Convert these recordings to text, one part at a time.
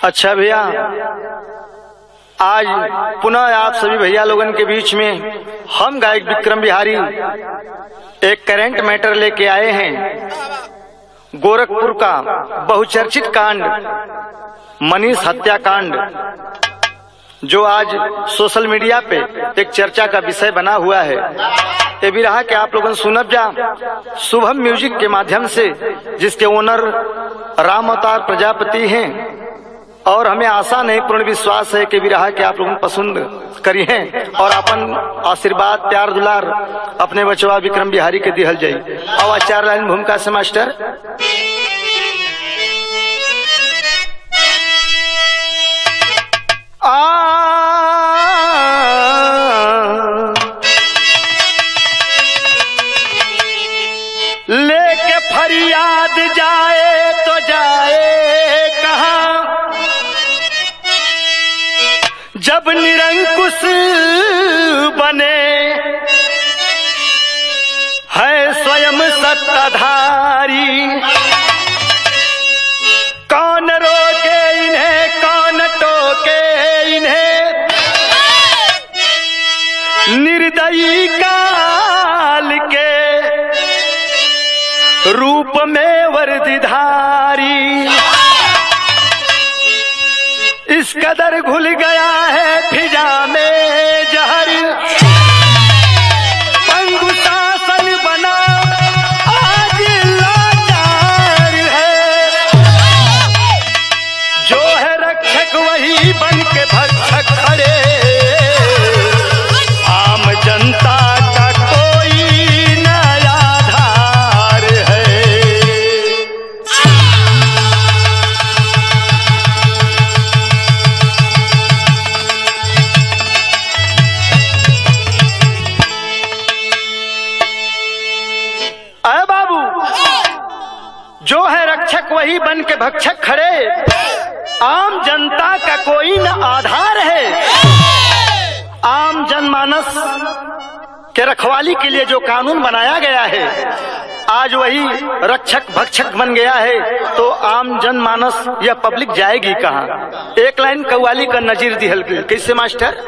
अच्छा भैया, आज पुनः आप सभी भैया लोगन के बीच में हम गायक विक्रम बिहारी एक करंट मैटर लेके आए हैं। गोरखपुर का बहुचर्चित कांड मनीष हत्याकांड, जो आज सोशल मीडिया पे एक चर्चा का विषय बना हुआ है। ये भी रहा कि आप लोगों सुनब जा शुभम म्यूजिक के माध्यम से, जिसके ओनर राम अवतार प्रजापति हैं, और हमें आशा नहीं पूर्ण विश्वास है कि भी रहा कि आप लोगों पसंद करी हैं और अपन आशीर्वाद प्यार दुलार अपने बचवा विक्रम बिहारी के दिहल जाई। और आचार लाइन भूमिका से मास्टर लेके फरियाद जाए तो जाए कहाँ, जब निरंकुश बने है स्वयं सत्ताधारी। कौन रोके इन्हें, कौन टोके इन्हें, निर्दयी काल के रूप में वर्दीधारी। इस कदर घुल गया है फिजा में जहर, पंगु शासन बना आज लाचार है। जो है रक्षक वही बन के भक्षक खड़े, आम जनता का कोई नया आधार है। अरे बाबू, जो है रक्षक वही बन के भक्षक खड़े, आम जनता का कोई न आधार है। आम जनमानस के रखवाली के लिए जो कानून बनाया गया है, आज वही रक्षक भक्षक बन गया है, तो आम जनमानस या पब्लिक जाएगी कहाँ। एक लाइन कव्वाली का नजीर दिहल कैसे मास्टर।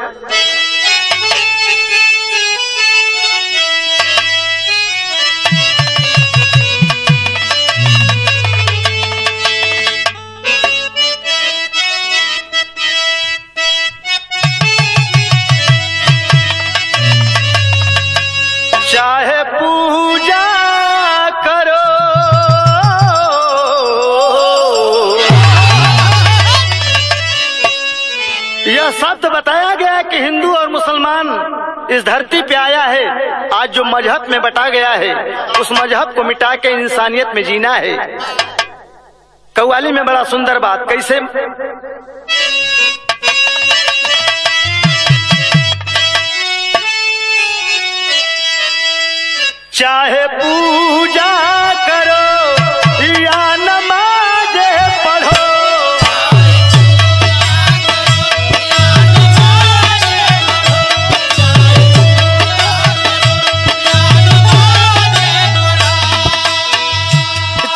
चाहे पूजा करो यह शब्द बताया गया कि हिंदू और मुसलमान इस धरती पे आया है। आज जो मजहब में बटा गया है, उस मजहब को मिटा के इंसानियत में जीना है। कव्वाली में बड़ा सुंदर बात कैसे। चाहे पूजा करो या नमाज पढ़ो,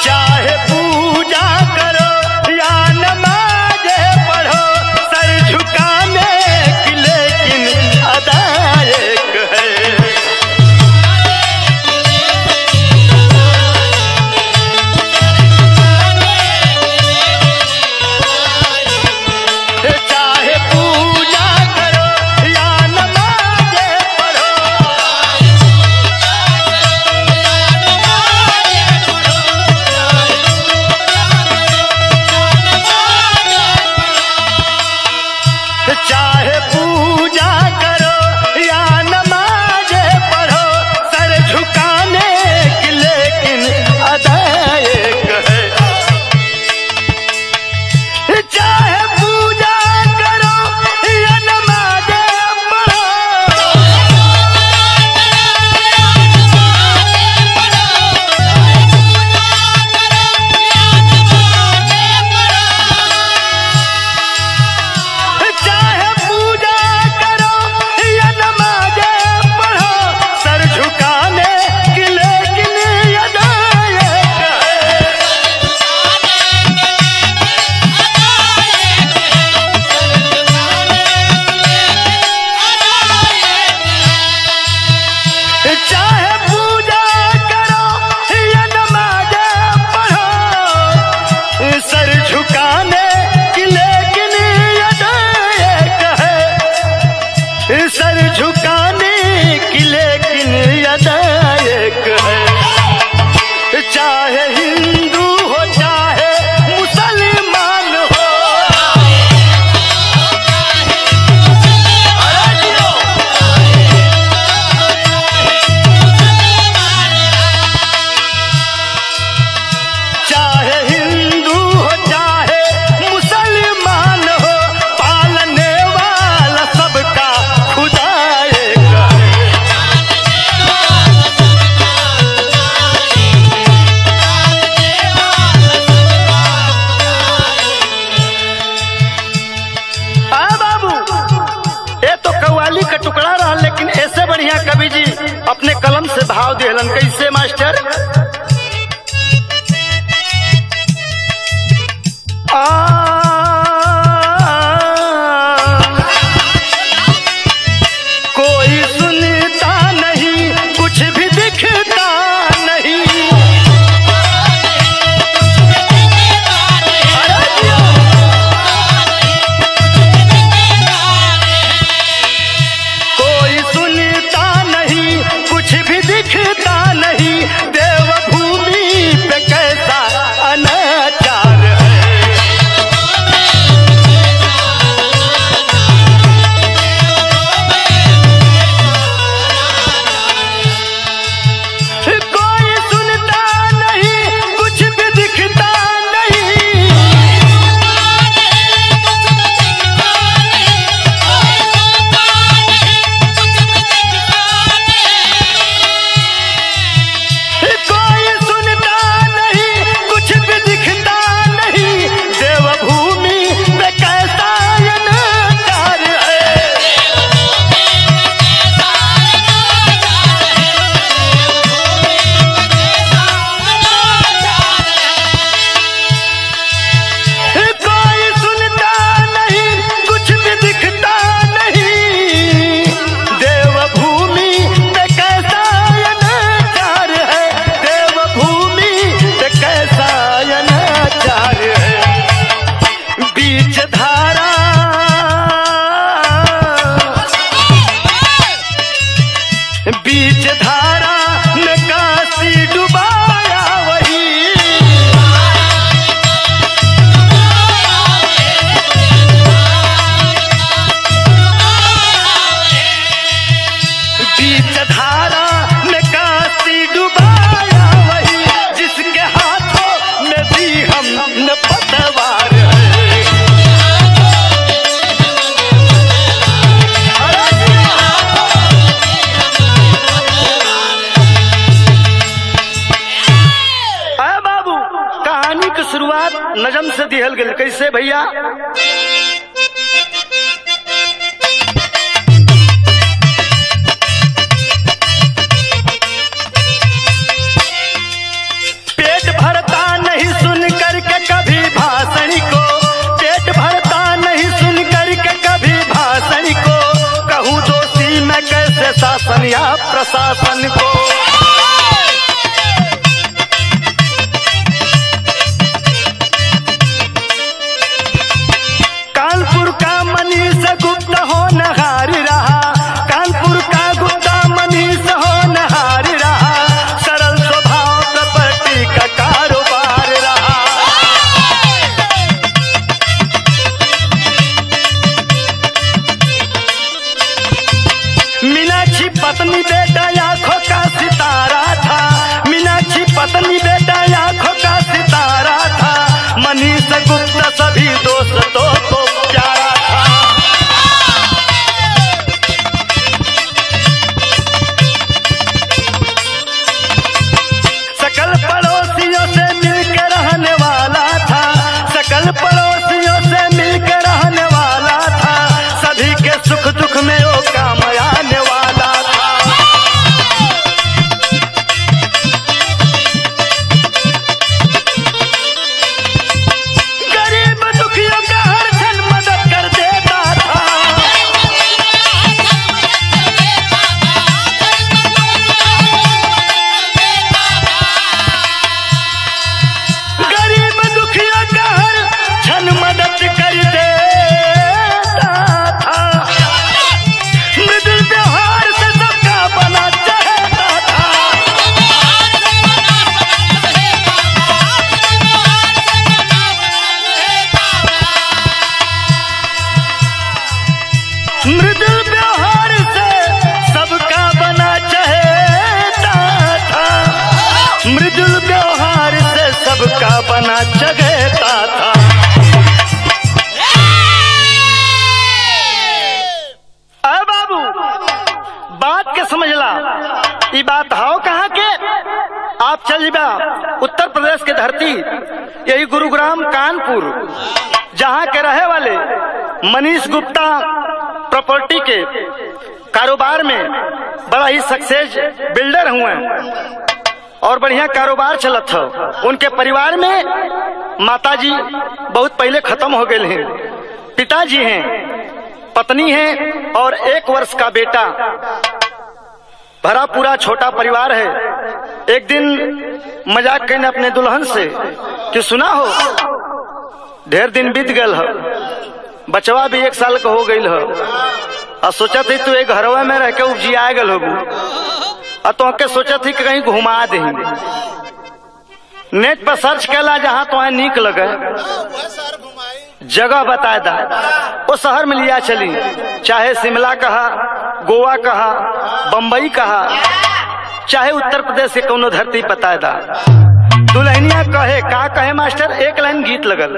चाहे पूजा करो या नमाज पढ़ो, सर झुकाने की लेकिन अदा एक है। दिहलन कैसे मास्टर? कोई सुनता नहीं, कुछ भी दिखता नहीं। कोई सुनता नहीं, कुछ भी दिखता नहीं। देवभूमि पे कैसा अनाचार है। कोई सुनता नहीं, कुछ भी दिखता नहीं। कोई सुनता नहीं, कुछ भी दिखता नहीं। देवभूमि पे कैसा अनाचार है। कोई सुनता नहीं, कुछ भी दिखता नहीं। देवभूमि पे कैसा अनाचार है। देवभूमि पे कैसा अनाचार है। बीच धारा बीच धारा में काशी डुबाया वही। बीच धारा में काशी डुबाया वही। जिसके हाथों में भी हम न पतवार है। अरे बाबू, कहानी की शुरुआत नजम से दिहल गई कैसे भैया? पेट भरता नहीं सुन करके कभी भाषण को। पेट भरता नहीं सुन करके कभी भाषण को। कहूँ दोषी मैं कैसे शासन या प्रशासन को। कानपुर का मनीष गुप्ता होनहार रहा। कानपुर का गुप्ता मनीष होनहार रहा। सरल स्वभाव प्रॉपर्टी का कारोबार रहा। मीनाक्षी पत्नी बेटा आंखों का सितारा था। मीनाक्षी पत्नी बेटा आंखों का सितारा था। मनीष गुप्ता सभी दोस्तों को प्यारा था। सकल पड़ोसियों से मिलकर रहने वाला था। सकल पड़ोसियों से मिलकर रहने वाला था। सभी के सुख दुख में वो काम आने वाला था। गरीब दुखियों का हर क्षण मदद कर देता था। गरीब दुखियों का हर क्षण मदद कर देता था। मृदुल व्यवहार से सबका बना चाहता था। मृदुल व्यवहार से सबका बना चाहता था। मृदुल व्यवहार से सबका बना चाहता था। अरे बाबू, बात के समझला। ये बात हाउ कहाँ के? आप चलिए उत्तर प्रदेश के धरती, यही गुरुग्राम कानपुर, जहाँ के रहे वाले मनीष गुप्ता प्रॉपर्टी के कारोबार में बड़ा ही सक्सेस बिल्डर हुए और बढ़िया कारोबार चलत हो। उनके परिवार में माताजी बहुत पहले खत्म हो गए हैं, पिताजी हैं, पत्नी है और 1 वर्ष का बेटा। भरा पूरा छोटा परिवार है। एक दिन मजाक कहने अपने दुल्हन से कि सुना हो ढेर दिन बीत गल हो, बचवा भी 1 साल का हो गई हो, और सोचा थी तू एक घरवा में रह के उपजिया गल हो, और तो के सोचा थी कि कहीं घुमा दे। नेट पर सर्च कैला जहां तो नीक लगे जगह बताए दा, वो शहर में लिया चली। चाहे शिमला कहा, गोवा कहा, बम्बई कहा, चाहे उत्तर प्रदेश के कोनो धरती बताए दा। दुल्हनिया कहे का कहे मास्टर, एक लाइन गीत लगल।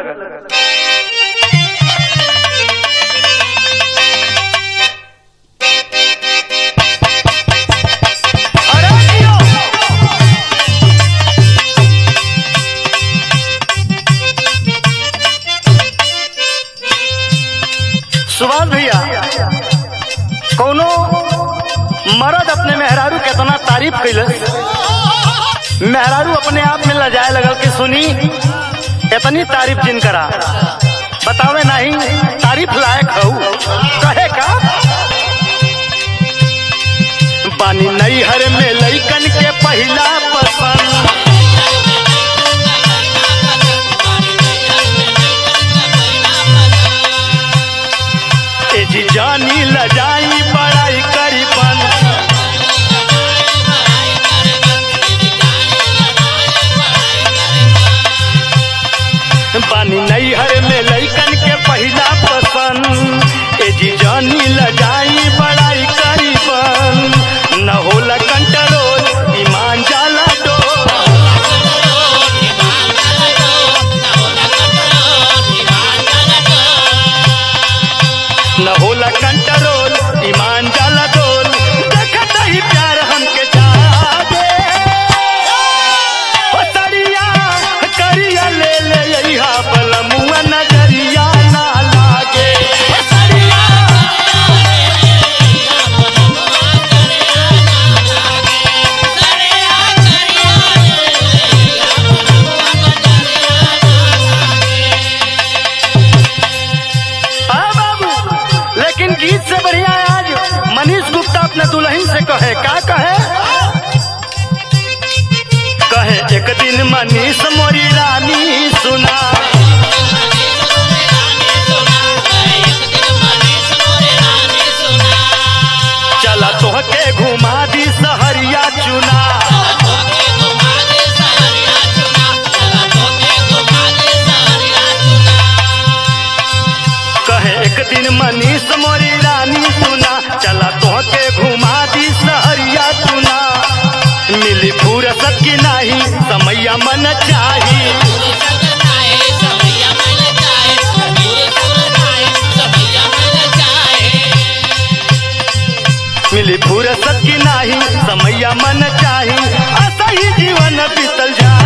सुभाष भैया, कोनो मर्द अपने मेहरारू कितना तारीफ कैलस, मेहरारू अपने आप में लजाए लगल कि सुनी इतनी तारीफ जिन करा बतावे नहीं तारीफ लायक हो। कहे का बानी नैहर में लइकन के पहला पसंद, जी जानी लजाई बड़ाई करीबन, बानी नैहर में लइकन के पहला पसंद। ए जी जानी लजाई बड़ाई करीबन, न होला कंट्रोल ईमान जाला डोल, न होला कंट्रोल ईमान जाला डोल। देखत ही प्यार हमके जागे, ओ सड़िया करिया ले ले यहा बलमुआ नजरिया ना लागे, ओ सड़िया गीत से बढ़िया आज मनीष गुप्ता अपने दुल्हन से कहे का कहे, कहे एक दिन मनीष मोरी रानी सुना, चला तोहके घुमा दी सहरिया चुना, कहे एक दिन मनीष मोरी रानी सुना, चला तोहके घुमा दी सहरिया चुना। मिली फुर्सत की नाही समैया मन चाही, मिली फुर्सत की नाही समैया मन चाही, ऐसा ही जीवन बीतल जाई।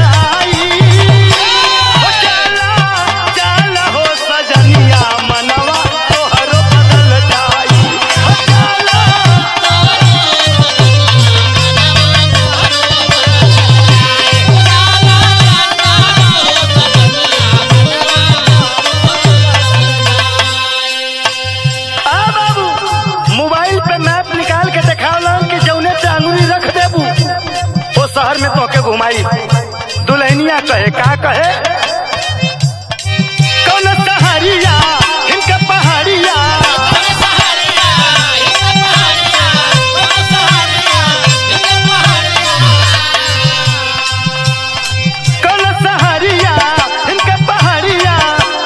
चला हो सजनिया मनवा तोहरो बदल जाई, मोबाइल पे मैप निकाल के दिखावलन कि जौने पे अंगुली रख देबू वो शहर में तोके घुमाई। दुल्हनिया कहे का कहे, कौन सहरिया इनका पहाड़िया, कौन सहरिया इनका पहाड़िया,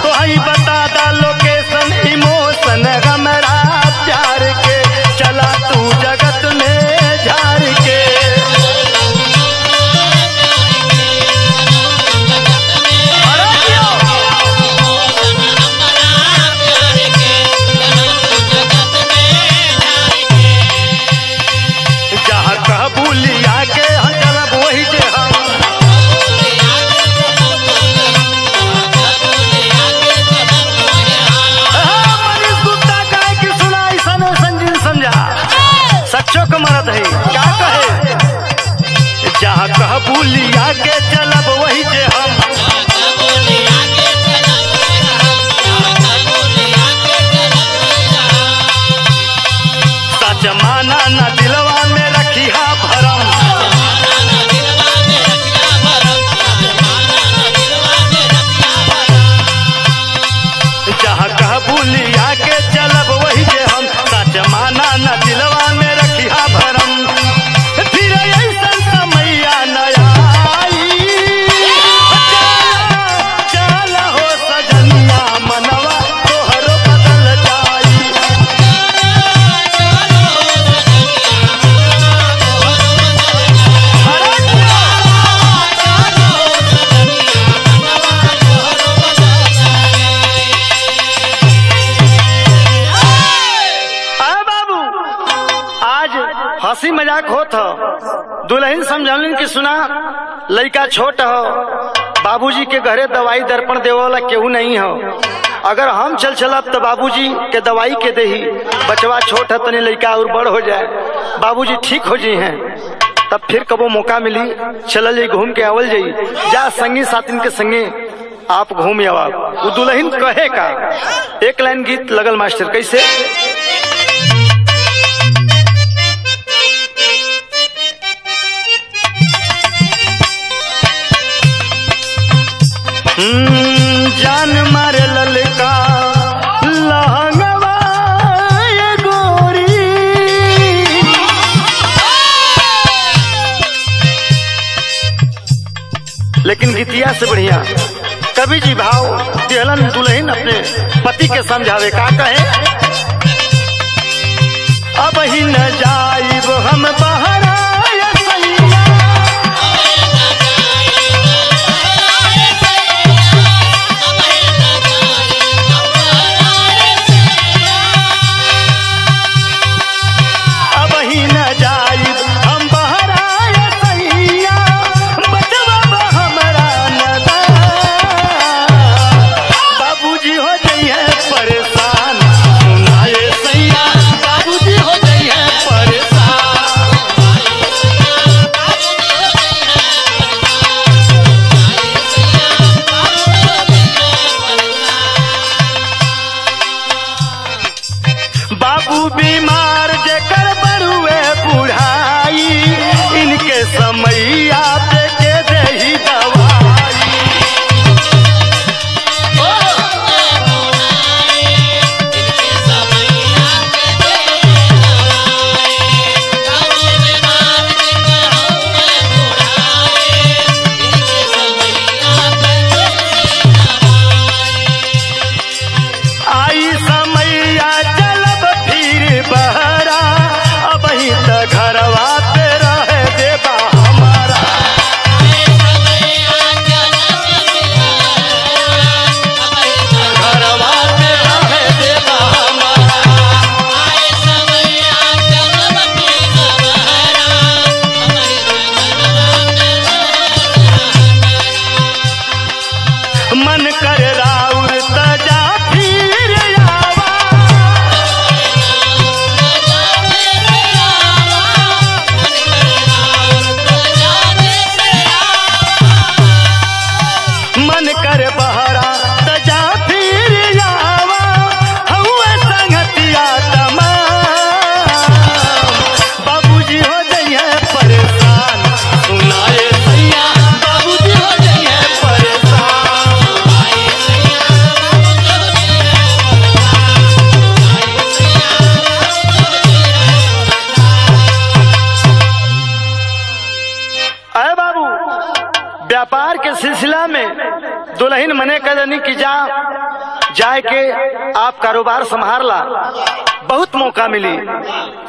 तो ही बता दा लोकेशन इमोशन हमरा प्यार के, चला तू जगत में झाड़ के, आके चलब वही जे हम, सच माना न दिलवा में रखी हा भरम, जहाँ कह भूलिया के चलब वही जे हम, सच माना न दिलवा में रखी हा भरम। फिर ऐसा समैया नया आई, चल हो सजनिया मनवा तोहरो बदल जाई। हंसी मजाक होत हो, दुल्हन समझलन कि सुना लड़का छोट हो, बाबूजी के घरे दवाई दर्पण देवे वाला केहू नहीं हो, अगर हम चल चलब तो बाबूजी के दवाई के देही, बचवा छोट है तनी लड़का और बड़ हो जाए, बाबूजी ठीक हो जाए हैं, तब फिर कबो मौका मिली चलल जाई घूम के आवल जाई, जा संगी साथिन के संगे आप घूम आवा। वो दुल्हन कहे का एक लाइन गीत लगल मास्टर कैसे, जान मारे ललका लहंगवा ये गोरी, लेकिन गीतिया से बढ़िया कवि जी भाव दिहलन दुल्हन अपने पति के समझावे का कहे, अब ही न जाइब हम बहरा बीमार जेकर बरुए बुढ़ाई, इनके समैया पे के देही दवाई। आई समैया चलब फिर बहरा, अब ही तो घरवा पे रह देबा हमारा। घरवा पे रह देबा हमारा। मन कर राउर तजा फिर आवा, मन कर बहरा तजा फिर आवा, हुए संगतिया तमाम, बाबूजी हो जाइए परेशान, सुनाए सैया बाबूजी हो जाइए परेशान। अरे बाबू व्यापार के सिलसिला में दुल्हन मने कदनी की जाए के आप कारोबार संभार ला, बहुत मौका मिली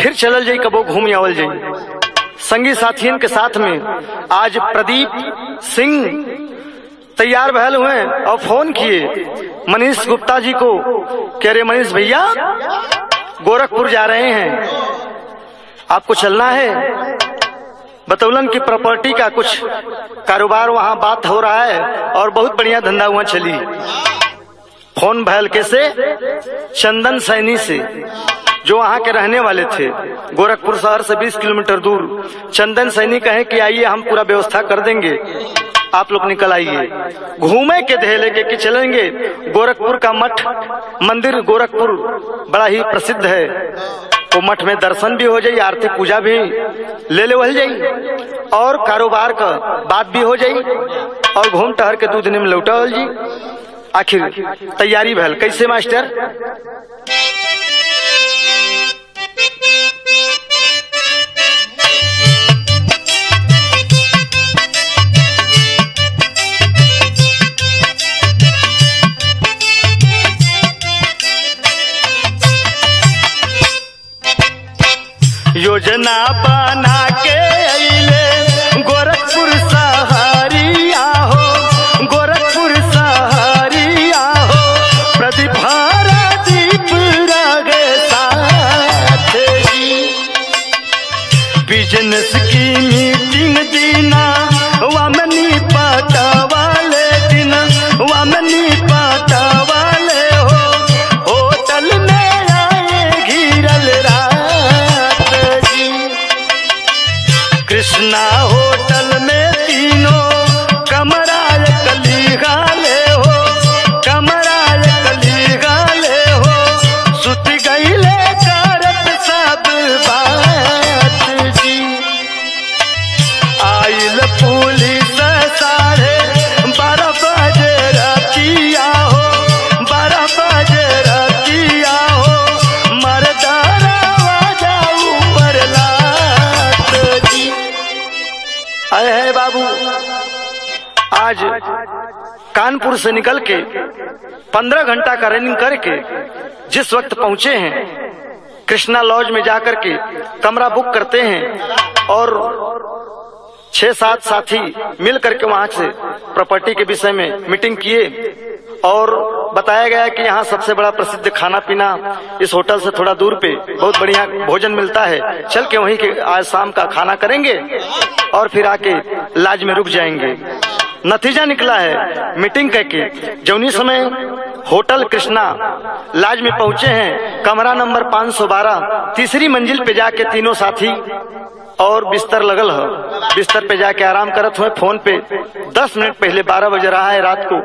फिर चलल जाई कबो घूम आवल जाई। संगी साथियन के साथ में आज प्रदीप सिंह तैयार भयल हुए और फोन किए मनीष गुप्ता जी को, कह रहे मनीष भैया गोरखपुर जा रहे हैं, आपको चलना है। बतौलन की प्रॉपर्टी का कुछ कारोबार वहां बात हो रहा है और बहुत बढ़िया धंधा वहां चली। फोन भयल के से चंदन सैनी से जो वहाँ के रहने वाले थे, गोरखपुर शहर से 20 किलोमीटर दूर, चंदन सैनी कहे कि आइए हम पूरा व्यवस्था कर देंगे, आप लोग निकल आइए। घूमे के ध्येय लेके कि चलेंगे। गोरखपुर का मठ मंदिर गोरखपुर बड़ा ही प्रसिद्ध है, तो मठ में दर्शन भी हो जाए, आरती पूजा भी ले लेवल जाई और कारोबार का बात भी हो जाई और घूम टहर के 2 दिन में लौटावल जी। आखिर तैयारी भल कैसे मास्टर? योजना बना के अइले गोरखपुर शहरिया हो, गोरखपुर शहरिया हो, प्रदीप दीप रगे साथ जी। बिजनेस की मीटिंग दीना वामनी पटवाले दिन, वामनी पटवाले हो, होटल में आए घिरल रात जी। कृष्णा होटल में तीनों कमरा कली गाले हो, कमरा कली गाले हो, सुत गईले करत सब बात जी। आइल पुलिस 12:30 बजे रतिया हो, 12 बजे रतिया हो, मर्दारा जाऊ पर लात जी। आए है बाबू, आज कानपुर से निकल के 15 घंटा का रनिंग करके जिस वक्त पहुंचे हैं, कृष्णा लॉज में जाकर के कमरा बुक करते हैं और 6-7 साथी मिल करके वहां से प्रॉपर्टी के विषय में मीटिंग किए और बताया गया कि यहाँ सबसे बड़ा प्रसिद्ध खाना पीना इस होटल से थोड़ा दूर पे बहुत बढ़िया भोजन मिलता है, चल के वहीं के आज शाम का खाना करेंगे और फिर आके लाज में रुक जाएंगे। नतीजा निकला है मीटिंग करके जौनी समय होटल कृष्णा लाज में पहुंचे हैं, कमरा नंबर 512, तीसरी मंजिल पे जाके तीनों साथी और बिस्तर लगल है, बिस्तर पे जाके आराम करत हुए। फोन पे 10 मिनट पहले 12 बज रहा है रात को,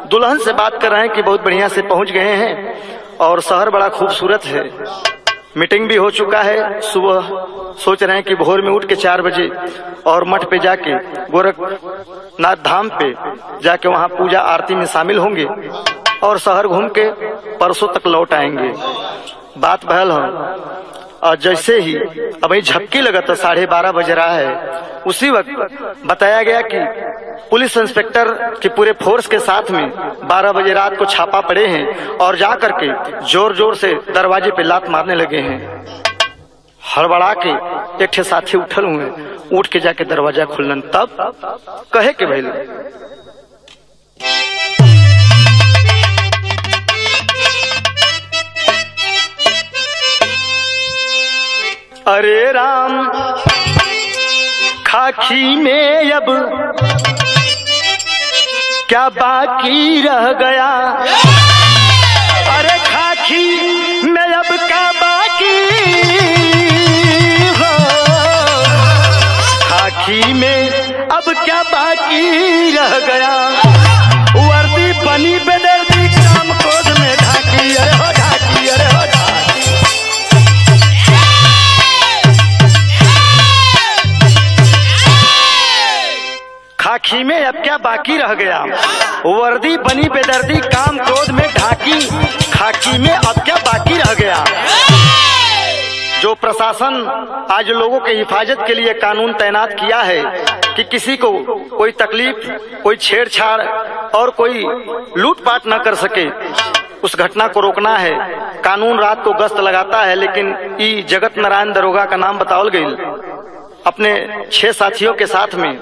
दुल्हन से बात कर रहे हैं कि बहुत बढ़िया से पहुंच गए हैं और शहर बड़ा खूबसूरत है। मीटिंग भी हो चुका है, सुबह सोच रहे हैं कि भोर में उठ के 4 बजे और मठ पे जाके गोरखनाथ धाम पे जाके वहां पूजा आरती में शामिल होंगे और शहर घूम के परसों तक लौट आएंगे। बात बहल है और जैसे ही अभी झपकी लगा तो 12:30 बज रहा है, उसी वक्त बताया गया कि पुलिस इंस्पेक्टर के पूरे फोर्स के साथ में 12 बजे रात को छापा पड़े हैं और जा करके जोर जोर से दरवाजे पे लात मारने लगे हैं। हड़बड़ा के एक ठे साथी उठल हुए, उठ के जाके दरवाजा खुलन, तब कहे के भैल अरे राम खाकी में अब क्या बाकी रह गया, अरे खाकी में अब क्या बाकी हो, खाकी में अब क्या बाकी रह गया, वर्दी बनी बेदर्दी काम क्रोध में ढाकी, अरे हो ढाकी, अरे हो ढाकी। खाकी में अब क्या बाकी रह गया, वर्दी बनी बेदर्दी काम क्रोध में ढाकी, खाकी में अब क्या बाकी रह गया। जो प्रशासन आज लोगों के हिफाजत के लिए कानून तैनात किया है कि किसी को कोई तकलीफ, कोई छेड़छाड़ और कोई लूटपाट न कर सके, उस घटना को रोकना है। कानून रात को गश्त लगाता है, लेकिन ई जगत नारायण दरोगा का नाम बतावल गई अपने 6 साथियों के साथ में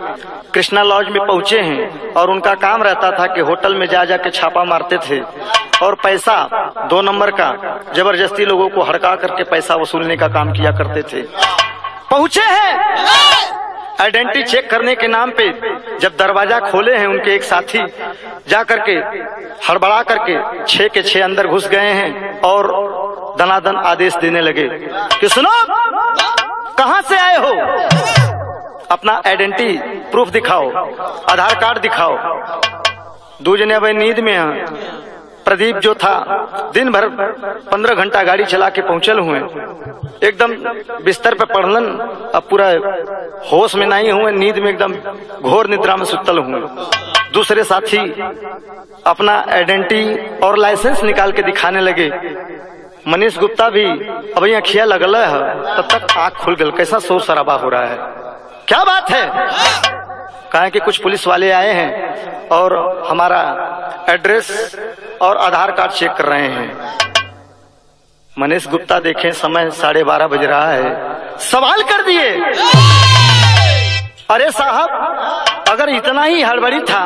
कृष्णा लॉज में पहुंचे हैं और उनका काम रहता था कि होटल में जा जाके छापा मारते थे और पैसा 2 नंबर का जबरदस्ती लोगों को हड़का करके पैसा वसूलने का काम किया करते थे। पहुंचे हैं आइडेंटिटी चेक करने के नाम पे, जब दरवाजा खोले हैं उनके एक साथी जा करके हड़बड़ा करके 6 के 6 अंदर घुस गए हैं और दनादन आदेश देने लगे कि सुनो, कहां से आए हो, अपना आइडेंटिटी प्रूफ दिखाओ, आधार कार्ड दिखाओ। दो जने अब नींद में हैं। प्रदीप जो था दिन भर 15 घंटा गाड़ी चला के पहुंचल हुए, एकदम बिस्तर पे पड़लन, अब पूरा होश में नहीं हुए, नींद में एकदम घोर निद्रा में सुतल हुए। दूसरे साथी अपना आइडेंटिटी और लाइसेंस निकाल के दिखाने लगे। मनीष गुप्ता भी अब अखिया लगल है, तब तक आंख खुल गल। कैसा शोर शराबा हो रहा है, क्या बात है? कहा कि कुछ पुलिस वाले आए हैं और हमारा एड्रेस और आधार कार्ड चेक कर रहे हैं। मनीष गुप्ता देखें समय 12:30 बज रहा है, सवाल कर दिए, अरे साहब अगर इतना ही हड़बड़ी था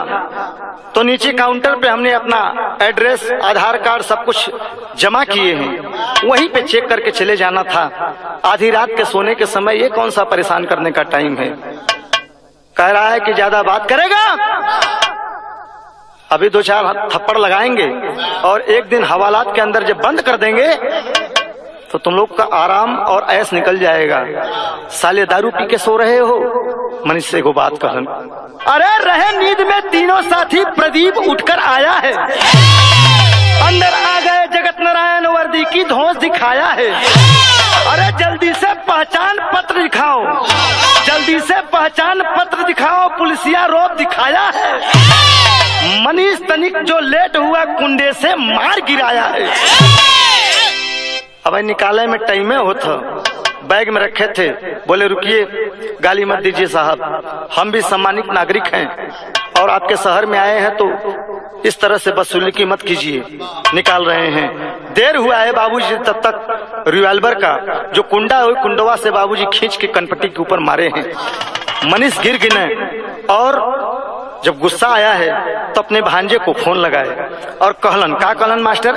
तो नीचे काउंटर पे हमने अपना एड्रेस, आधार कार्ड सब कुछ जमा किए हैं, वहीं पे चेक करके चले जाना था। आधी रात के सोने के समय ये कौन सा परेशान करने का टाइम है? कह रहा है कि ज्यादा बात करेगा अभी 2-4 थप्पड़ लगाएंगे और एक दिन हवालात के अंदर जब बंद कर देंगे तो तुम लोग का आराम और ऐश निकल जाएगा। साले दारू पी के सो रहे हो? मनीष से को बात कहन, अरे रहे नींद में तीनों साथी, प्रदीप उठकर आया है, अंदर आ गए, जगत नारायण वर्दी की धौंस दिखाया है। अरे जल्दी से पहचान पत्र दिखाओ, जल्दी से पहचान पत्र दिखाओ, पुलिसिया रोप दिखाया है। मनीष तनिक जो लेट हुआ कुंडे से मार गिराया है। अब निकाले में टाइम होता, बैग में रखे थे, बोले रुकिए गाली मत दीजिए साहब, हम भी सम्मानित नागरिक हैं और आपके शहर में आए हैं तो इस तरह से बदसलूकी मत कीजिए। निकाल रहे हैं, देर हुआ है बाबूजी, तब तक रिवॉल्वर का जो कुंडा है कुंडवा से बाबूजी खींच के कनपट्टी के ऊपर मारे हैं। मनीष गिर गिने और जब गुस्सा आया है तो अपने भांजे को फोन लगाए और कहलन, का कहलन मास्टर?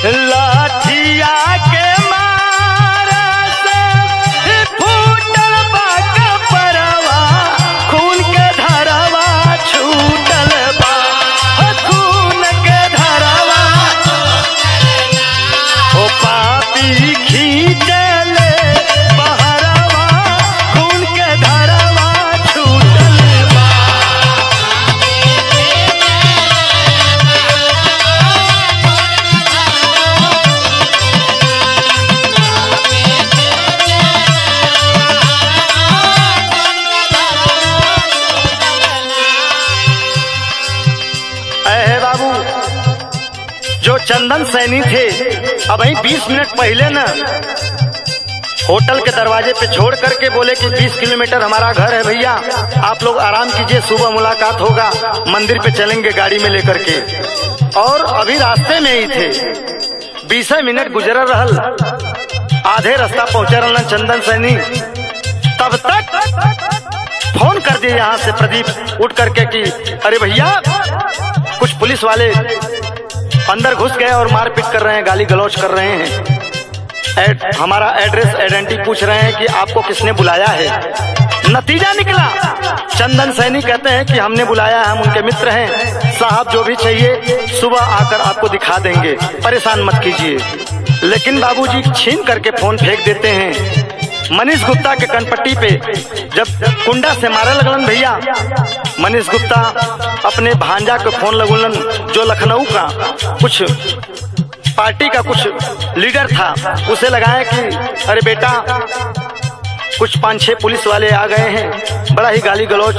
लाठिया के मारा से फूटल बा कपरवा, खून के धरवा छूटल बा, खून के धरवा, ओ पापी खींचल बहरवा, खून के धरवा छूटल बा। जो चंदन सैनी थे अभी 20 मिनट पहले न होटल के दरवाजे पे छोड़ करके बोले कि 20 किलोमीटर हमारा घर है भैया, आप लोग आराम कीजिए, सुबह मुलाकात होगा, मंदिर पे चलेंगे गाड़ी में लेकर के। और अभी रास्ते में ही थे, 20 मिनट गुजर रहल, आधे रास्ता पहुंचे रहल चंदन सैनी, तब तक फोन कर दिए यहाँ से प्रदीप उठ करके कि अरे भैया कुछ पुलिस वाले अंदर घुस गए और मारपीट कर रहे हैं, गाली गलौज कर रहे हैं, हमारा एड्रेस आइडेंटिटी पूछ रहे हैं कि आपको किसने बुलाया है। नतीजा निकला, चंदन सैनी कहते हैं कि हमने बुलाया है, हम उनके मित्र हैं साहब, जो भी चाहिए सुबह आकर आपको दिखा देंगे, परेशान मत कीजिए। लेकिन बाबूजी छीन करके फोन फेंक देते हैं। मनीष गुप्ता के कनपट्टी पे जब कुंडा से मारे लगलन भैया, मनीष गुप्ता अपने भांजा को फोन लगुलन, जो लखनऊ का कुछ पार्टी का कुछ लीडर था, उसे लगाया कि अरे बेटा कुछ 5-6 पुलिस वाले आ गए हैं, बड़ा ही गाली गलौज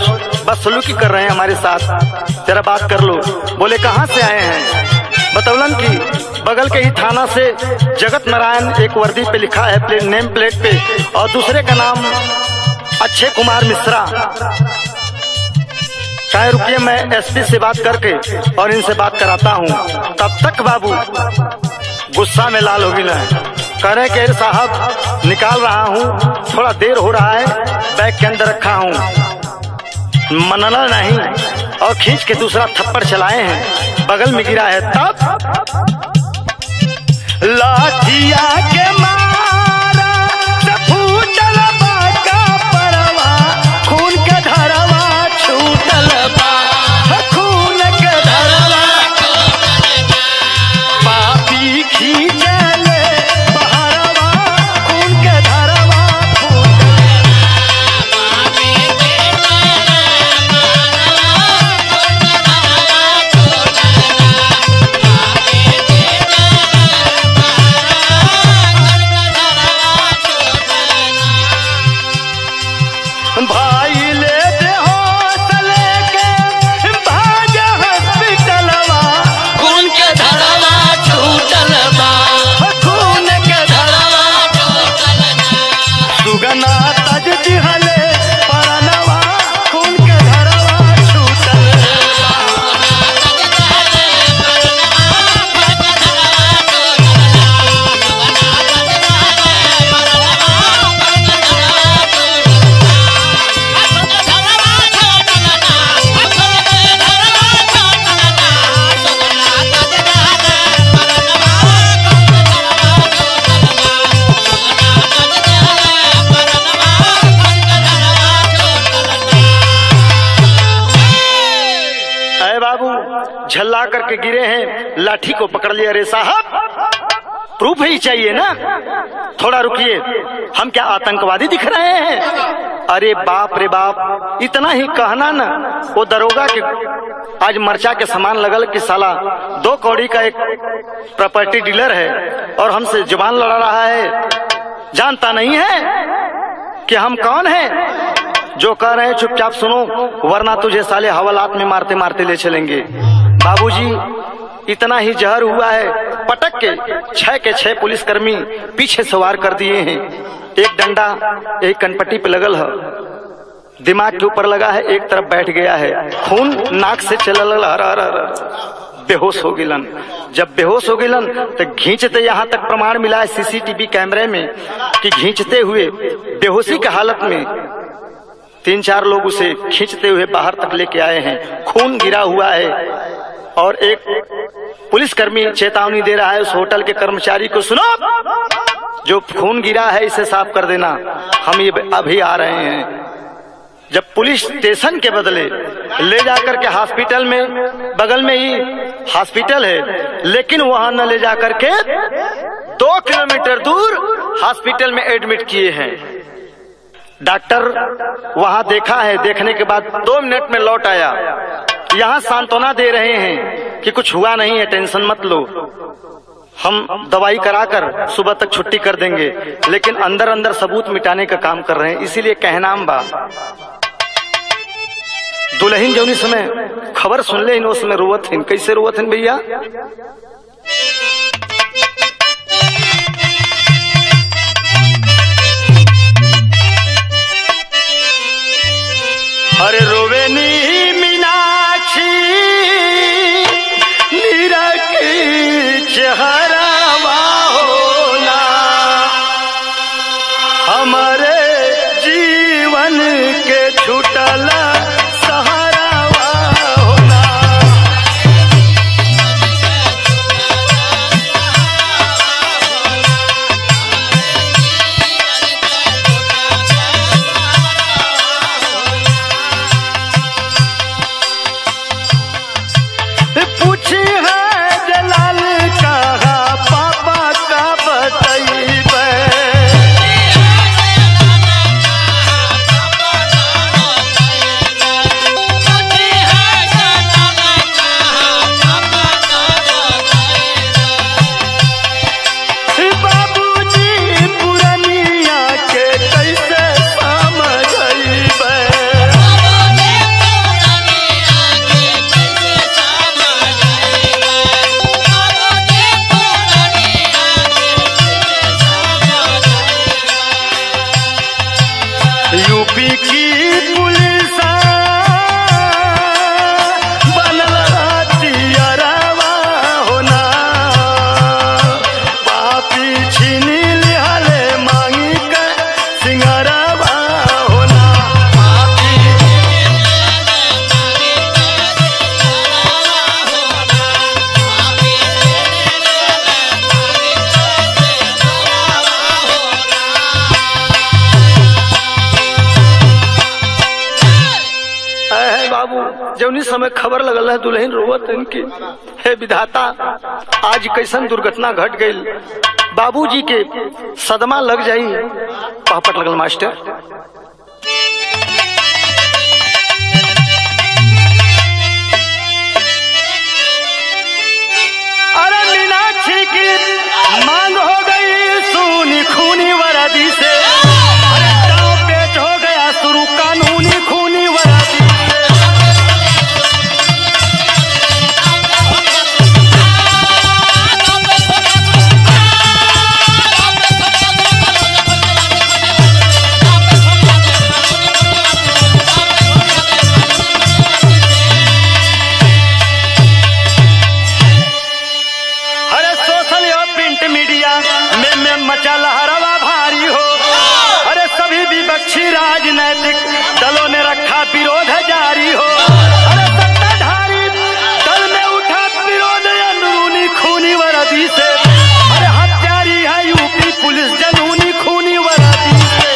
बदसलूकी कर रहे हैं हमारे साथ, जरा बात कर लो। बोले कहाँ से आए हैं? बतौलन की बगल के ही थाना से जगत नारायण एक वर्दी पे लिखा है नेम प्लेट पे, और दूसरे का नाम अक्षय कुमार मिश्रा। कहे रुकिए मैं एसपी से बात करके और इनसे बात कराता हूँ। तब तक बाबू गुस्सा में लाल हो गया, कह रहे कि साहब निकाल रहा हूँ, थोड़ा देर हो रहा है, बैग के अंदर रखा हूँ। मनना नहीं, और खींच के दूसरा थप्पड़ चलाए हैं, बगल में गिरा है तब लाठिया के मारा से फूटल बाका परवा, खून के धरवा छूटल बा, खून के धरवा पापी खींचल बहरवा, खून के धरवा भाई ले हौसले के भाग हॉस्पिटलवा, खून के धरवा छूटल बा, खून के धरवा सुगना तज दिहले परनवा, खून के धरवा छूटल झल्ला करके गिरे हैं, लाठी को पकड़ लिया। अरे साहब प्रूफ ही चाहिए ना, थोड़ा रुकिए, हम क्या आतंकवादी दिख रहे हैं? अरे बाप रे बाप, इतना ही कहना ना, वो दरोगा के आज मर्चा के सामान लगल कि साला 2 कौड़ी का एक प्रॉपर्टी डीलर है और हमसे जुबान लड़ा रहा है, जानता नहीं है कि हम कौन हैं? जो कह रहे हैं चुपचाप सुनो, वरना तुझे साले हवालात में मारते मारते ले चलेंगे। बाबूजी इतना ही जहर हुआ है, पटक के 6 के 6 पुलिसकर्मी पीछे सवार कर दिए हैं। एक डंडा एक कनपट्टी पे लगल है, दिमाग के ऊपर लगा है, एक तरफ बैठ गया है, खून नाक से चलल, बेहोश हो गिलन। जब बेहोश हो गिलन तो घींचते, यहाँ तक प्रमाण मिला है सीसीटीवी कैमरे में कि घींचते हुए बेहोशी की हालत में 3-4 लोग उसे खींचते हुए बाहर तक लेके आए हैं। खून गिरा हुआ है और एक पुलिसकर्मी चेतावनी दे रहा है उस होटल के कर्मचारी को, सुनो, जो खून गिरा है इसे साफ कर देना, हम ये अभी आ रहे हैं। जब पुलिस स्टेशन के बदले ले जाकर के हॉस्पिटल में, बगल में ही हॉस्पिटल है, लेकिन वहां न ले जाकर के 2 किलोमीटर दूर हॉस्पिटल में एडमिट किए हैं। डॉक्टर वहां देखा है, देखने के बाद 2 मिनट में लौट आया। यहाँ सांत्वना दे रहे हैं कि कुछ हुआ नहीं है, टेंशन मत लो, हम दवाई कराकर सुबह तक छुट्टी कर देंगे, लेकिन अंदर अंदर सबूत मिटाने का काम कर रहे हैं। इसीलिए कहनाम बा, दुल्हन जौनी समय खबर सुन ले उस समय रोवत हिन। कैसे रोवत हिन भैया? अरे रोवे नी मीनाक्षी नीरा की चेहरावा होना, हमारे जीवन के छूटला सहारावा होना। जौनी समय खबर लगल है दुल्हन रोवत इनकी, हे विधाता आज कैसन दुर्घटना घट गई, बाबूजी के सदमा लग जाई। पहपट लगल मास्टर। अरे मीनाक्षी की मांग हो गई सूनी खूनी वरादी से, अरे दांव पेच हो गया शुरू कानूनी खूनी वरादी। मचा लहरवा भारी हो, अरे सभी विपक्षी राजनैतिक दलों ने रखा विरोध जारी हो, अरे सत्ताधारी दल में उठा विरोध अंदरूनी खूनी वरादी से, अरे हत्यारी है यूपी पुलिस जनूनी खूनी वरादी से।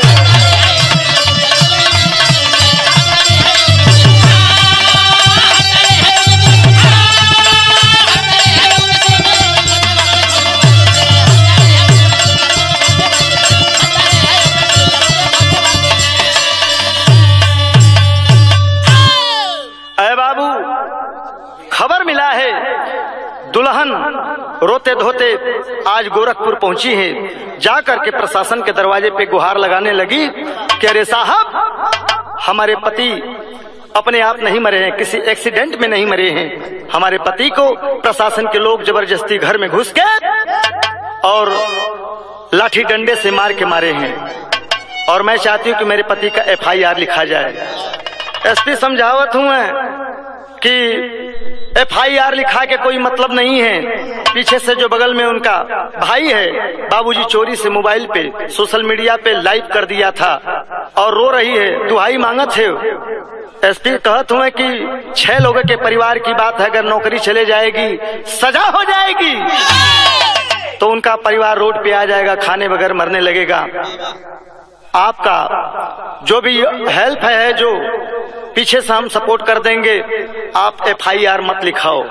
खबर मिला है दुल्हन रोते धोते आज गोरखपुर पहुंची है, जाकर के प्रशासन के दरवाजे पे गुहार लगाने लगी कि अरे साहब हमारे पति अपने आप नहीं मरे हैं, किसी एक्सीडेंट में नहीं मरे हैं, हमारे पति को प्रशासन के लोग जबरदस्ती घर में घुस के और लाठी डंडे से मार के मारे हैं, और मैं चाहती हूँ कि मेरे पति का FIR लिखा जाए। SP समझावत हूँ कि FIR लिखा के कोई मतलब नहीं है। पीछे से जो बगल में उनका भाई है, बाबूजी चोरी से मोबाइल पे सोशल मीडिया पे लाइव कर दिया था और रो रही है, दुहाई मांगत है। SP कहत हुए कि 6 लोगों के परिवार की बात है, अगर नौकरी चले जाएगी सजा हो जाएगी तो उनका परिवार रोड पे आ जाएगा, खाने बगैर मरने लगेगा। आपका जो भी हेल्प है, जो पीछे से हम सपोर्ट कर देंगे, आप FIR मत लिखाओ।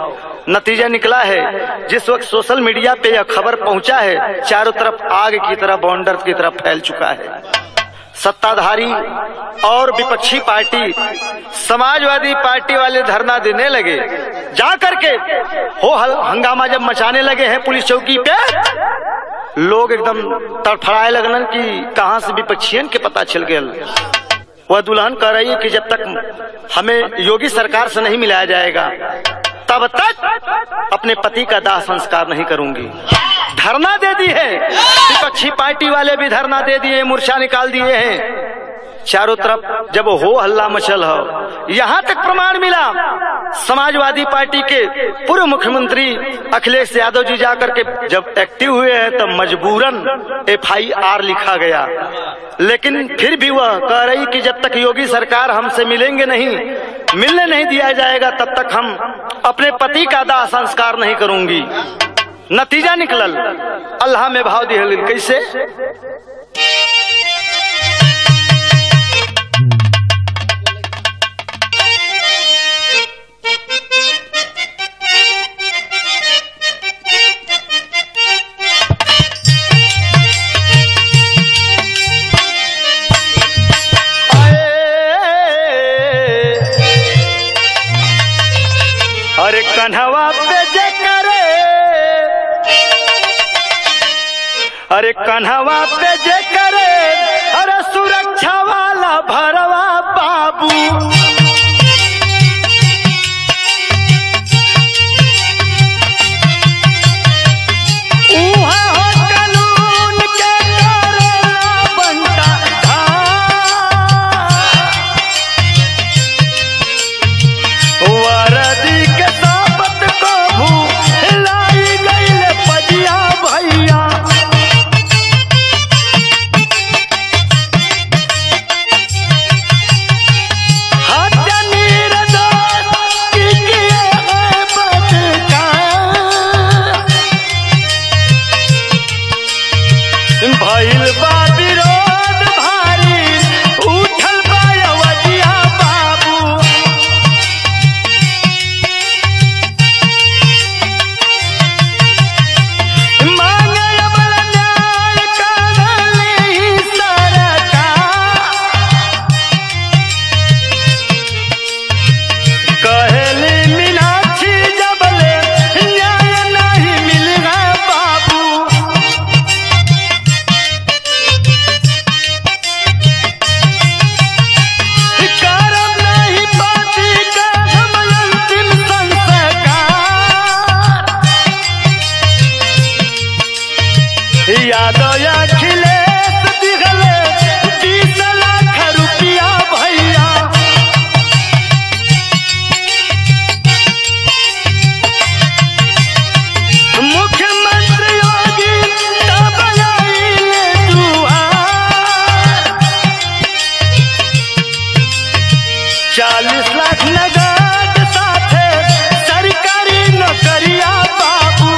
नतीजा निकला है जिस वक्त सोशल मीडिया पे यह खबर पहुंचा है, चारों तरफ आग की तरह बॉन्डर की तरफ फैल चुका है। सत्ताधारी और विपक्षी पार्टी समाजवादी पार्टी वाले धरना देने लगे, जाकर के हो हंगामा जब मचाने लगे हैं पुलिस चौकी पे, लोग एकदम तड़फड़ाए लगन कि कहां से विपक्षियन के पता चल गया। वह दुल्हन कह रही है कि जब तक हमें योगी सरकार से नहीं मिलाया जाएगा तब तक अपने पति का दाह संस्कार नहीं करूंगी। धरना दे दी है, विपक्षी पार्टी वाले भी धरना दे दिए, मोर्चा निकाल दिए हैं। चारों तरफ जब हो हल्ला मचल हो, यहाँ तक प्रमाण मिला समाजवादी पार्टी के पूर्व मुख्यमंत्री अखिलेश यादव जी जाकर के जब एक्टिव हुए हैं तब मजबूरन FIR लिखा गया। लेकिन फिर भी वह कह रही कि जब तक योगी सरकार हमसे मिलने नहीं दिया जाएगा तब तक हम अपने पति का दाह संस्कार नहीं करूंगी। नतीजा निकलल, अल्लाह में भाव दिहल कैसे। अरे कन्हवा पे जे करे, अरे कन्हवा पे जे करे, अरे सुरक्षा वाला भरवा बाबू। उहाँ हो कानून के करेला बनता वरदी के साबत को भूलाई गईल पजिया भैया। हाथ यादव अखिलेश दिगले 20 लाख रुपया भैया। मुख्यमंत्री योगी तब आइले दुआर, 40 लाख नगद साथे सरकारी नौकरिया बाबू।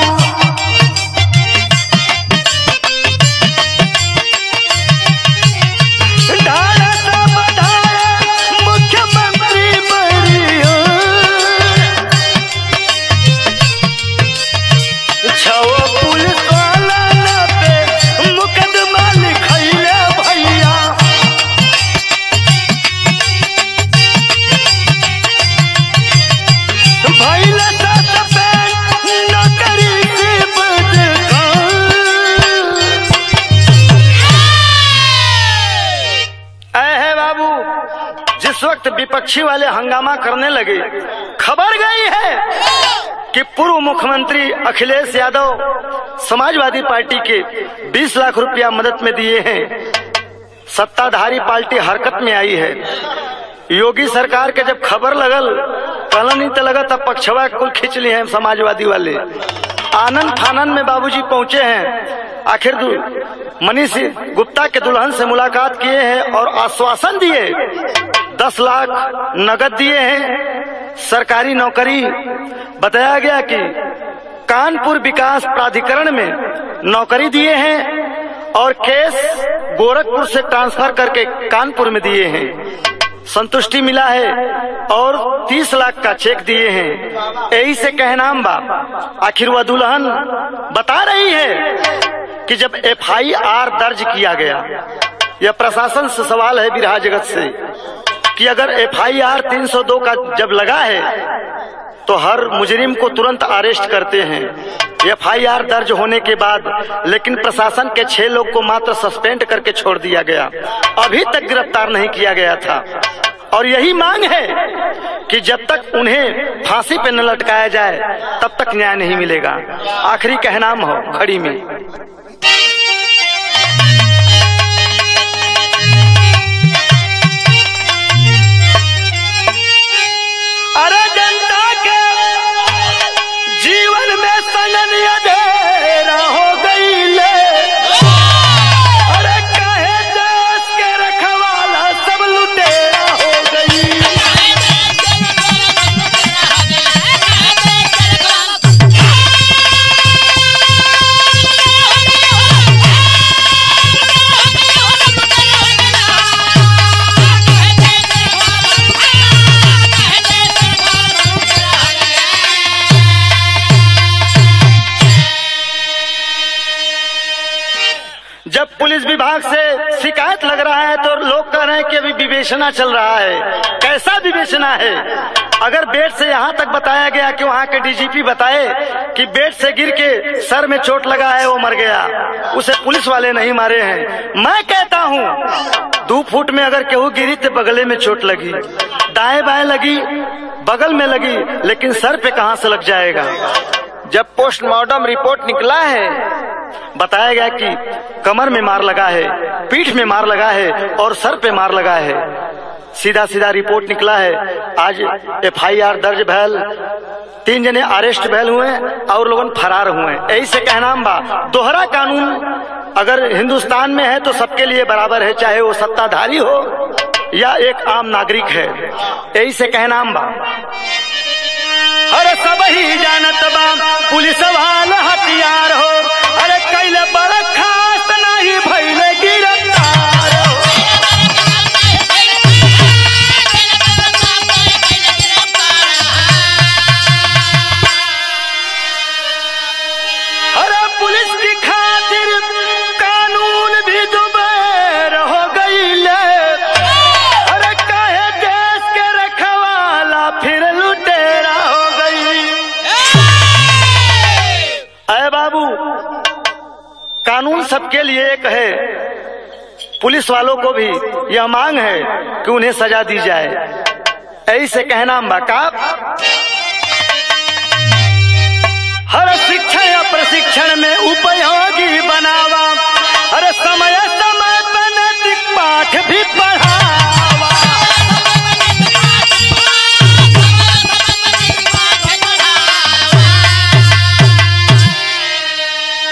मुख्यमंत्री बरियो 6 पुलिस वाला न पे मुकदमा लिखैले भैया। भैले नौकरी से है बाबू। जिस वक्त विपक्षी वाले हंगामा करने लगे, खबर गई है कि पूर्व मुख्यमंत्री अखिलेश यादव समाजवादी पार्टी के 20 लाख रुपया मदद में दिए हैं। सत्ताधारी पार्टी हरकत में आई है। योगी सरकार के जब खबर लगल, पहला नहीं तो लगा, तब पक्षवा कुल खींच लिए हैं समाजवादी वाले। आनंद फानन में बाबूजी पहुंचे हैं। आखिर मनीष गुप्ता के दुल्हन से मुलाकात किए हैं और आश्वासन दिए, 10 लाख नगद दिए हैं, सरकारी नौकरी। बताया गया कि कानपुर विकास प्राधिकरण में नौकरी दिए हैं और केस गोरखपुर से ट्रांसफर करके कानपुर में दिए हैं। संतुष्टि मिला है और 30 लाख का चेक दिए हैं। यही से कहनाम बा। आखिर वह दुल्हन बता रही है कि जब FIR दर्ज किया गया, यह प्रशासन से सवाल है बिरहा जगत से कि अगर FIR 302 का जब लगा है तो हर मुजरिम को तुरंत अरेस्ट करते हैं। FIR दर्ज होने के बाद लेकिन प्रशासन के 6 लोग को मात्र सस्पेंड करके छोड़ दिया गया, अभी तक गिरफ्तार नहीं किया गया था। और यही मांग है कि जब तक उन्हें फांसी पे न लटकाया जाए तब तक न्याय नहीं मिलेगा। आखिरी कहनाम हो खड़ी में। अरे जनता के जीवन में संगन अंधेरा हो गई ले, अरे काहे देश के रखवाला सब लुटेरा हो गई। जब पुलिस विभाग से शिकायत लग रहा है तो लोग कह रहे हैं कि अभी विवेचना चल रहा है। कैसा विवेचना है? अगर बेड से यहाँ तक बताया गया कि वहाँ के DGP बताए कि बेड से गिर के सर में चोट लगा है, वो मर गया, उसे पुलिस वाले नहीं मारे हैं। मैं कहता हूँ 2 फुट में अगर केहू गिरी तो बगले में चोट लगी, दाएं बाएं लगी, बगल में लगी, लेकिन सर पे कहाँ से लग जाएगा? जब पोस्टमार्टम रिपोर्ट निकला है, बताया गया कि कमर में मार लगा है, पीठ में मार लगा है और सर पे मार लगा है। सीधा सीधा रिपोर्ट निकला है। आज FIR दर्ज भैल, 3 जने अरेस्ट भैल हुए और लोगन फरार हुए। यही से कहनाम बा, दोहरा कानून अगर हिंदुस्तान में है तो सबके लिए बराबर है, चाहे वो सत्ताधारी हो या एक आम नागरिक है। यही से कहनाम बा। अरे सब ही जानत बा पुलिस वाला हथियार हो, अरे कैले बड़ा खास नहीं भइले गिरफ्तार हो। अरे पुलिस की खातिर कानून भी दुबेर हो गईले, अरे काहे देश के रखवाला फिर लुटेरा हो गई। अरे बाबू, कानून सबके लिए एक है, पुलिस वालों को भी यह मांग है कि उन्हें सजा दी जाए। ऐसे कहना मका हर शिक्षा या प्रशिक्षण में उपयोगी बनावा पढ़ावा।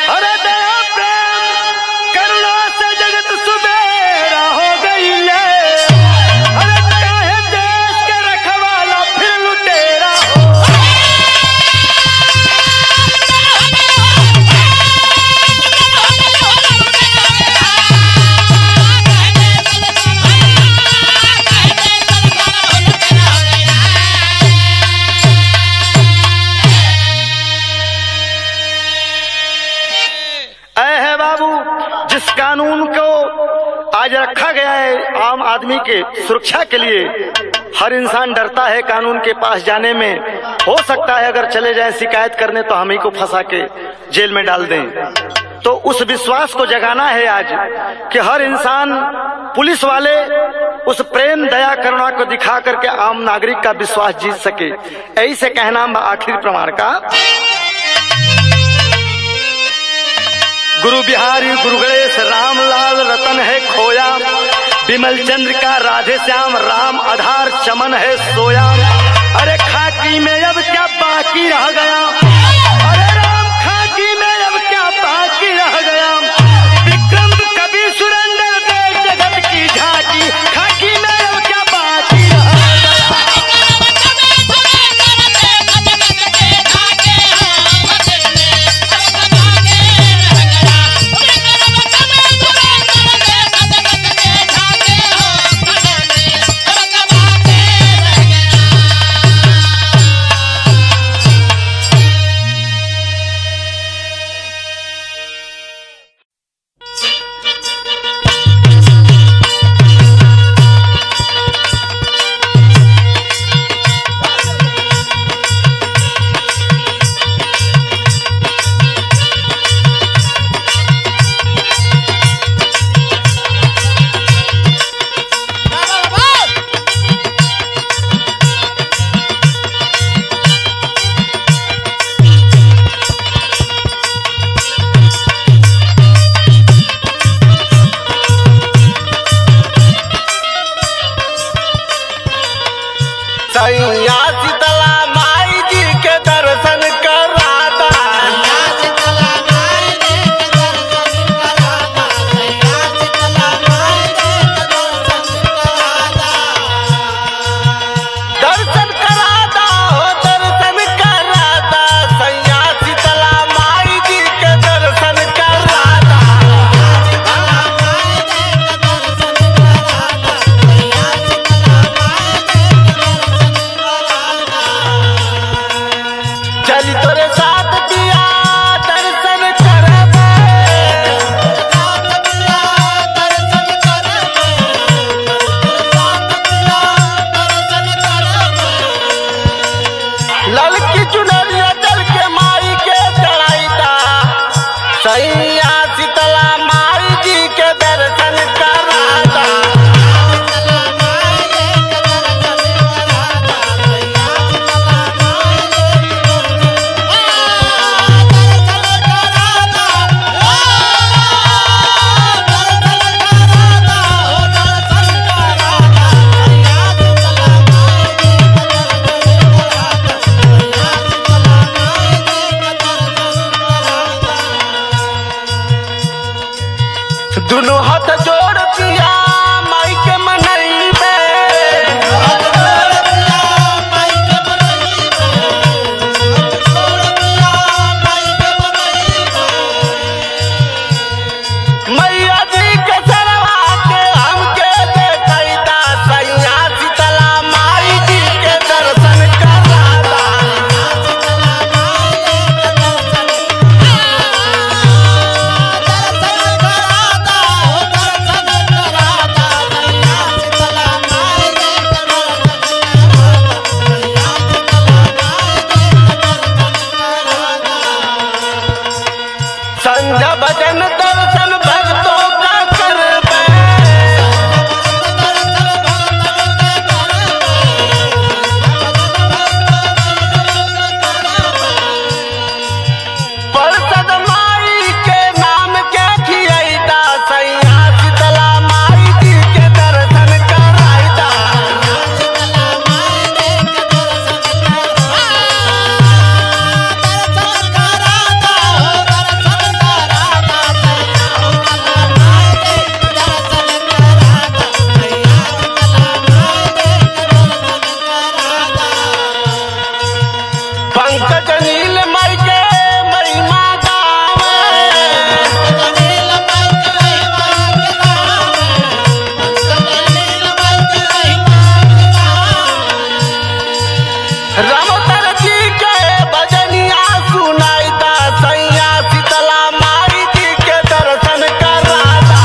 अरे दया प्रेम करुणा से जगत सुबेरा हो गई ले। अरे काहे देश के रखवाला फिर लुटेरा हो। जिस कानून को आज रखा गया है आम आदमी के सुरक्षा के लिए, हर इंसान डरता है कानून के पास जाने में। हो सकता है अगर चले जाएं शिकायत करने तो हम ही को फंसा के जेल में डाल दें। तो उस विश्वास को जगाना है आज कि हर इंसान, पुलिस वाले उस प्रेम दया करुणा को दिखा करके आम नागरिक का विश्वास जीत सके। यही से कहना आखिरी प्रमाण का। गुरु बिहारी गुरु गणेश राम लाल रतन है खोया, विमल चंद्र का राधे श्याम राम आधार चमन है सोया। अरे खाकी में अब क्या बाकी रह गया, अरे राम खाकी में अब क्या बाकी रह गया। विक्रम कभी सुरेंद्र देख जगत की झांकी, खाकी में अब क्या बाकी रह गया। दोनों हाथ जोड़ पिया माई के मनई में, मैया जी के सरवा के हमके देखैता सैया शीतला माई जी के दर्शन कराता। संध्या भजन दर्शन भक्तों का करबे, परसद माई के नाम के खियैता सैया शीतला माई जी के दर्शन नील मई के महिमा रामतर जी के भजनिया सुनाई दा सैया शीतला माई जी के दर्शन कराता।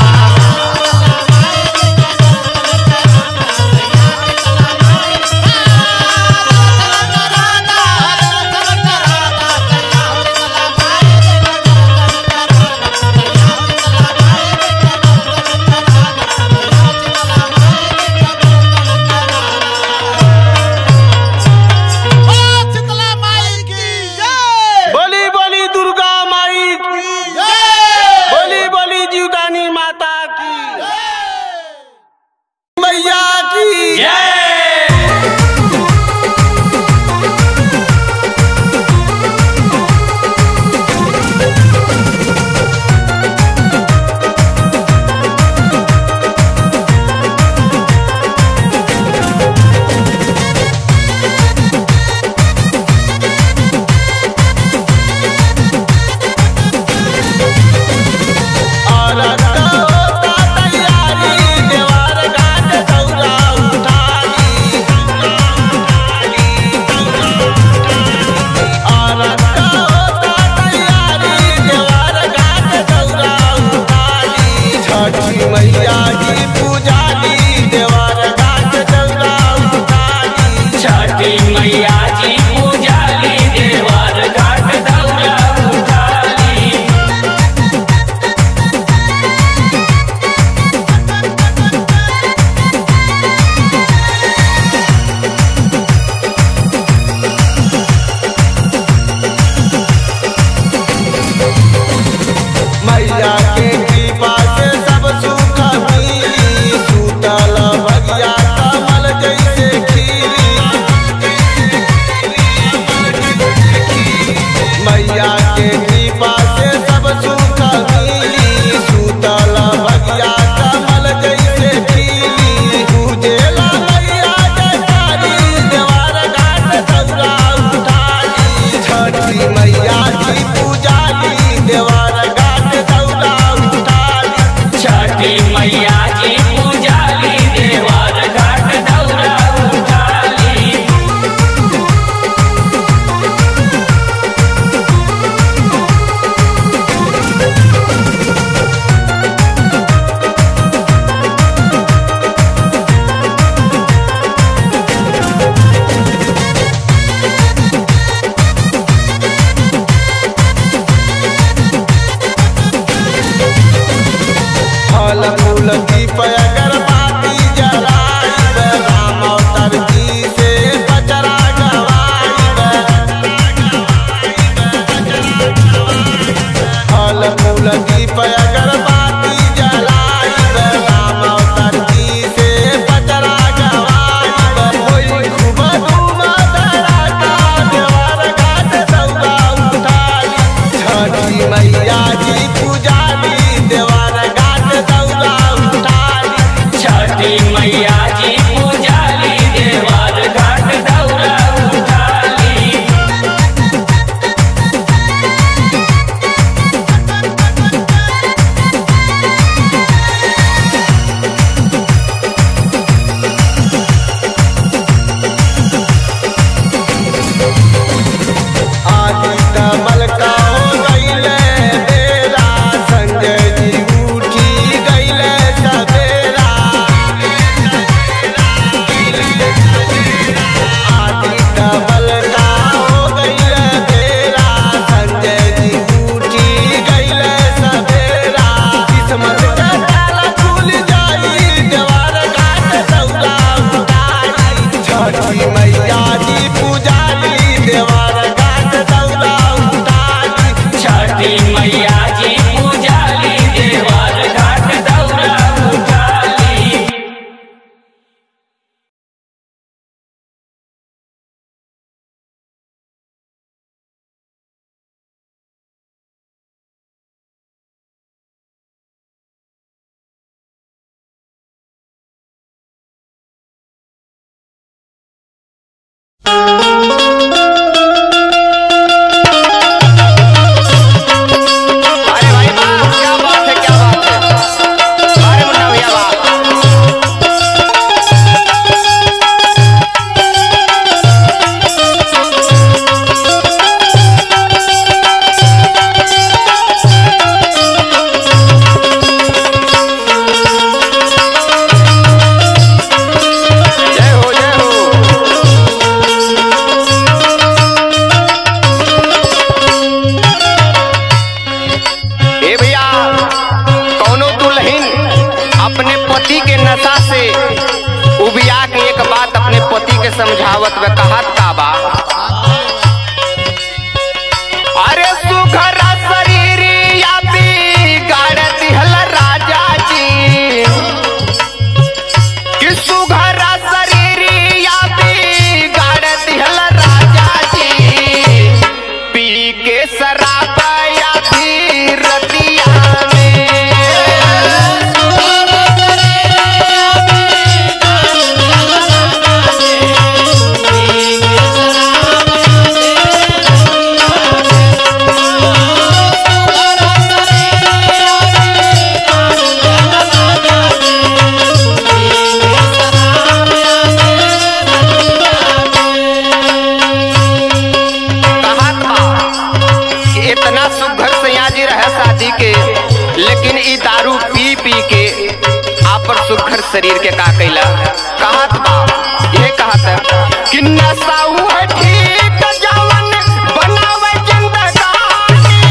नशा से उबिया के एक बात अपने पति के समझावत व कहत का बा, अरे सुघरा शरीरिया बिगाड़ दिहल राजा जी, कि सुघरा शरीरिया बिगाड़ दिहल राजा जी, पी के शराब आधी रतिया के, लेकिन ई दारू पी पी के आपन सुघर शरीर के का कैला कहत बा, ये कहत कि नशा हुआ ठीक जवन बनावे जिंदगानी,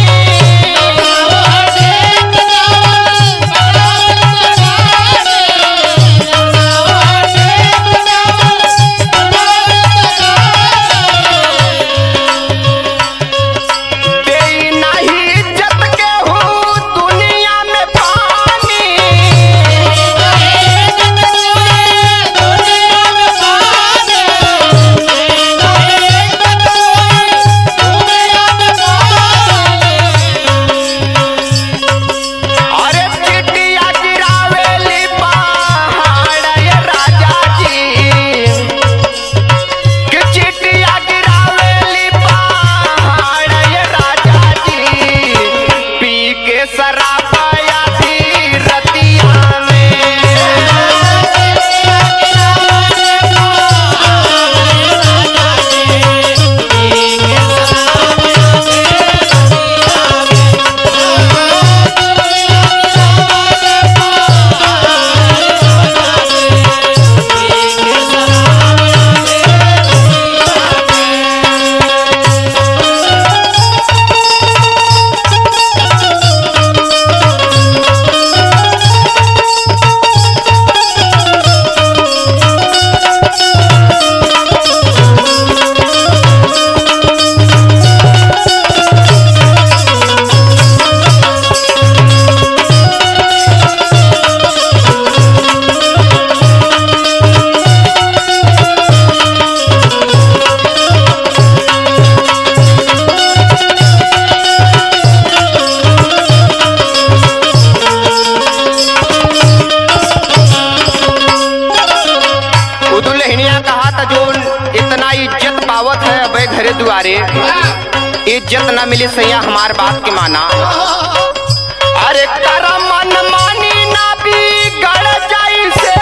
दे नहीं इज्जत के हो दुनिया में पानी, अरे चिटिया गिरावेली पहाड़ ये राजा जी, कि चिटिया गिरावेली पहाड़ ये राजा जी, पी के शराब आधी रतिया में। दुल्हनिया कहा था जो इतना इज्जत पावत है अबे घरे दुआरे, इज्जत न मिली सैया हमार बात के माना, अरे करा मन मानी ना बिगड़ जाई से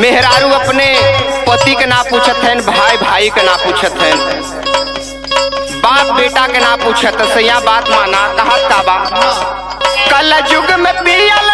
मेहरारू अपने पति के ना पूछत हैं, भाई भाई के ना पूछत हैं, बाप बेटा के ना पूछत। सैया बात माना कहत का बा कल युग में पियल